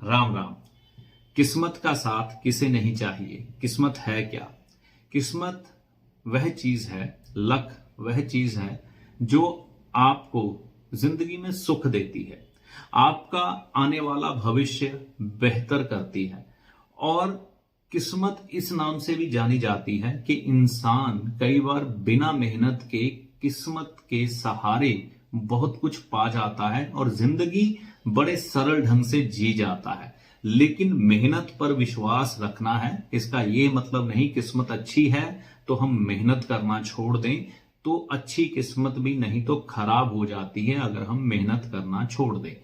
राम राम। किस्मत का साथ किसे नहीं चाहिए। किस्मत है क्या? किस्मत वह चीज है, लक वह चीज है जो आपको जिंदगी में सुख देती है, आपका आने वाला भविष्य बेहतर करती है। और किस्मत इस नाम से भी जानी जाती है कि इंसान कई बार बिना मेहनत के किस्मत के सहारे बहुत कुछ पा जाता है और जिंदगी बड़े सरल ढंग से जी जाता है। लेकिन मेहनत पर विश्वास रखना है। इसका ये मतलब नहीं किस्मत अच्छी है तो हम मेहनत करना छोड़ दें, तो अच्छी किस्मत भी नहीं तो खराब हो जाती है अगर हम मेहनत करना छोड़ दें।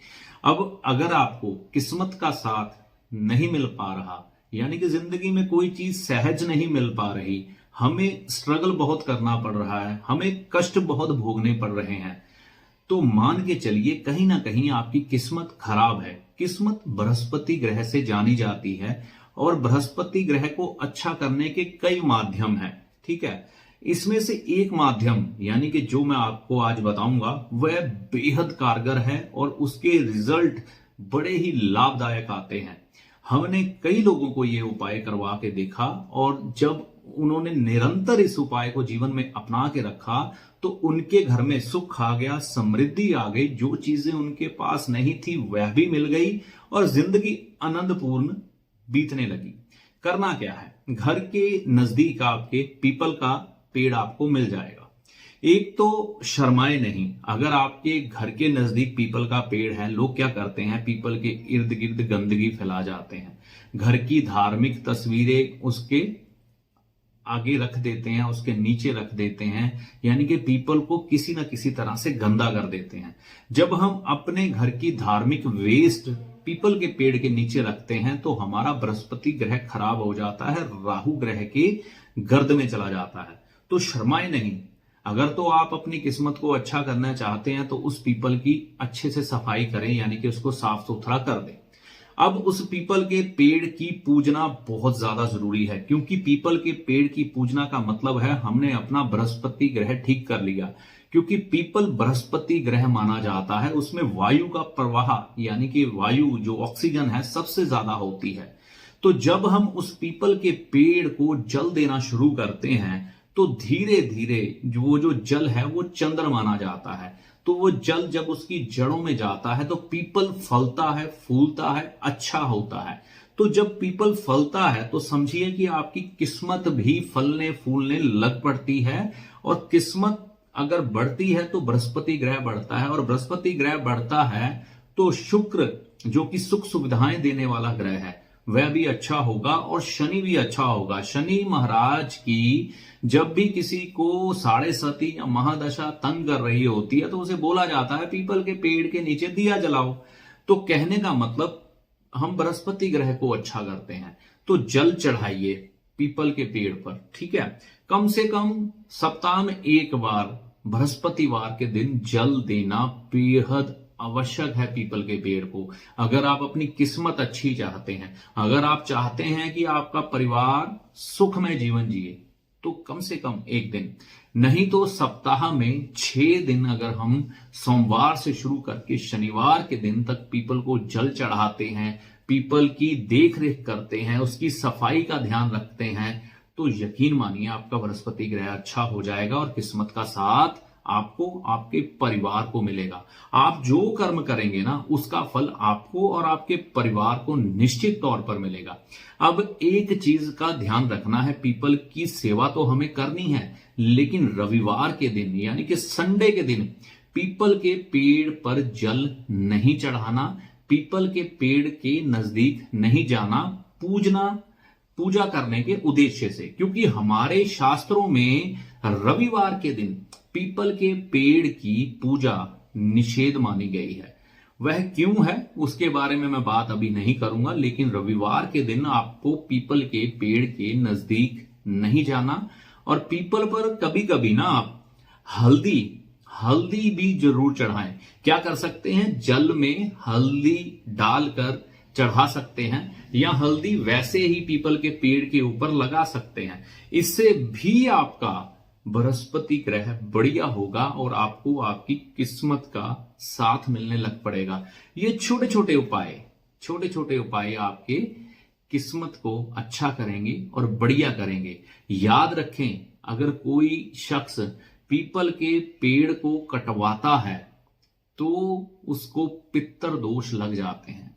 अब अगर आपको किस्मत का साथ नहीं मिल पा रहा, यानी कि जिंदगी में कोई चीज सहज नहीं मिल पा रही, हमें स्ट्रगल बहुत करना पड़ रहा है, हमें कष्ट बहुत भोगने पड़ रहे हैं, तो मान के चलिए कहीं ना कहीं आपकी किस्मत खराब है। किस्मत बृहस्पति ग्रह से जानी जाती है और बृहस्पति ग्रह को अच्छा करने के कई माध्यम हैं, ठीक है। इसमें से एक माध्यम यानी कि जो मैं आपको आज बताऊंगा वह बेहद कारगर है और उसके रिजल्ट बड़े ही लाभदायक आते हैं। हमने कई लोगों को यह उपाय करवा के देखा और जब उन्होंने निरंतर इस उपाय को जीवन में अपना के रखा तो उनके घर में सुख आ गया, समृद्धि आ गई, जो चीजें उनके पास नहीं थी वह भी मिल गई और जिंदगी आनंदपूर्ण बीतने लगी। करना क्या है, घर के नजदीक आपके पीपल का पेड़ आपको मिल जाएगा। एक तो शर्माए नहीं, अगर आपके घर के नजदीक पीपल का पेड़ है, लोग क्या करते हैं, पीपल के इर्द गिर्द गंदगी फैला जाते हैं, घर की धार्मिक तस्वीरें उसके आगे रख देते हैं, उसके नीचे रख देते हैं, यानी कि पीपल को किसी ना किसी तरह से गंदा कर देते हैं। जब हम अपने घर की धार्मिक वेस्ट पीपल के पेड़ के नीचे रखते हैं तो हमारा बृहस्पति ग्रह खराब हो जाता है, राहु ग्रह के गर्द में चला जाता है। तो शर्माए नहीं, अगर तो आप अपनी किस्मत को अच्छा करना चाहते हैं तो उस पीपल की अच्छे से सफाई करें, यानी कि उसको साफ सुथरा कर दें। अब उस पीपल के पेड़ की पूजना बहुत ज्यादा जरूरी है, क्योंकि पीपल के पेड़ की पूजना का मतलब है हमने अपना बृहस्पति ग्रह ठीक कर लिया। क्योंकि पीपल बृहस्पति ग्रह माना जाता है, उसमें वायु का प्रवाह यानी कि वायु जो ऑक्सीजन है सबसे ज्यादा होती है। तो जब हम उस पीपल के पेड़ को जल देना शुरू करते हैं तो धीरे धीरे जो जल है वो चंद्र माना जाता है। तो वो जल जब उसकी जड़ों में जाता है तो पीपल फलता है, फूलता है, अच्छा होता है। तो जब पीपल फलता है तो समझिए कि आपकी किस्मत भी फलने फूलने लग पड़ती है। और किस्मत अगर बढ़ती है तो बृहस्पति ग्रह बढ़ता है, और बृहस्पति ग्रह बढ़ता है तो शुक्र जो कि सुख सुविधाएं देने वाला ग्रह है वह भी अच्छा होगा और शनि भी अच्छा होगा। शनि महाराज की जब भी किसी को साढ़े सती या महादशा तंग कर रही होती है तो उसे बोला जाता है पीपल के पेड़ के नीचे दिया जलाओ। तो कहने का मतलब हम बृहस्पति ग्रह को अच्छा करते हैं, तो जल चढ़ाइए पीपल के पेड़ पर, ठीक है। कम से कम सप्ताह में एक बार बृहस्पतिवार के दिन जल देना बेहद आवश्यक है पीपल के पेड़ को। अगर आप अपनी किस्मत अच्छी चाहते हैं, अगर आप चाहते हैं कि आपका परिवार सुखमय जीवन जिए, तो कम से कम एक दिन, नहीं तो सप्ताह में 6 दिन अगर हम सोमवार से शुरू करके शनिवार के दिन तक पीपल को जल चढ़ाते हैं, पीपल की देख रेख करते हैं, उसकी सफाई का ध्यान रखते हैं, तो यकीन मानिए आपका बृहस्पति ग्रह अच्छा हो जाएगा और किस्मत का साथ आपको आपके परिवार को मिलेगा। आप जो कर्म करेंगे ना उसका फल आपको और आपके परिवार को निश्चित तौर पर मिलेगा। अब एक चीज का ध्यान रखना है, पीपल की सेवा तो हमें करनी है, लेकिन रविवार के दिन यानी कि संडे के दिन पीपल के पेड़ पर जल नहीं चढ़ाना, पीपल के पेड़ के नजदीक नहीं जाना पूजा करने के उद्देश्य से। क्योंकि हमारे शास्त्रों में रविवार के दिन पीपल के पेड़ की पूजा निषेध मानी गई है। वह क्यों है उसके बारे में मैं बात अभी नहीं करूंगा, लेकिन रविवार के दिन आपको पीपल के पेड़ के नजदीक नहीं जाना। और पीपल पर कभी कभी ना आप हल्दी भी जरूर चढ़ाएं। क्या कर सकते हैं, जल में हल्दी डालकर चढ़ा सकते हैं, या हल्दी वैसे ही पीपल के पेड़ के ऊपर लगा सकते हैं। इससे भी आपका बृहस्पति ग्रह बढ़िया होगा और आपको आपकी किस्मत का साथ मिलने लग पड़ेगा। ये छोटे छोटे उपाय छोटे छोटे उपाय आपके किस्मत को अच्छा करेंगे और बढ़िया करेंगे। याद रखें, अगर कोई शख्स पीपल के पेड़ को कटवाता है तो उसको पितर दोष लग जाते हैं।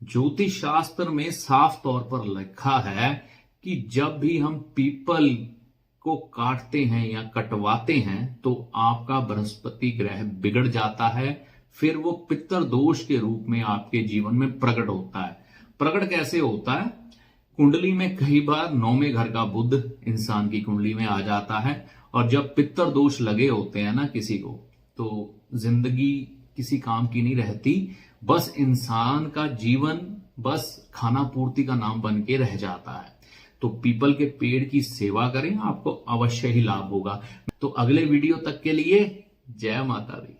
ज्योतिष शास्त्र में साफ तौर पर लिखा है कि जब भी हम पीपल को काटते हैं या कटवाते हैं तो आपका बृहस्पति ग्रह बिगड़ जाता है, फिर वो पितर दोष के रूप में आपके जीवन में प्रकट होता है। प्रकट कैसे होता है? कुंडली में कई बार 9वें घर का बुध इंसान की कुंडली में आ जाता है, और जब पितर दोष लगे होते हैं ना किसी को, तो जिंदगी किसी काम की नहीं रहती, बस इंसान का जीवन बस खाना पूर्ति का नाम बन के रह जाता है। तो पीपल के पेड़ की सेवा करें, आपको अवश्य ही लाभ होगा। तो अगले वीडियो तक के लिए जय माता दी।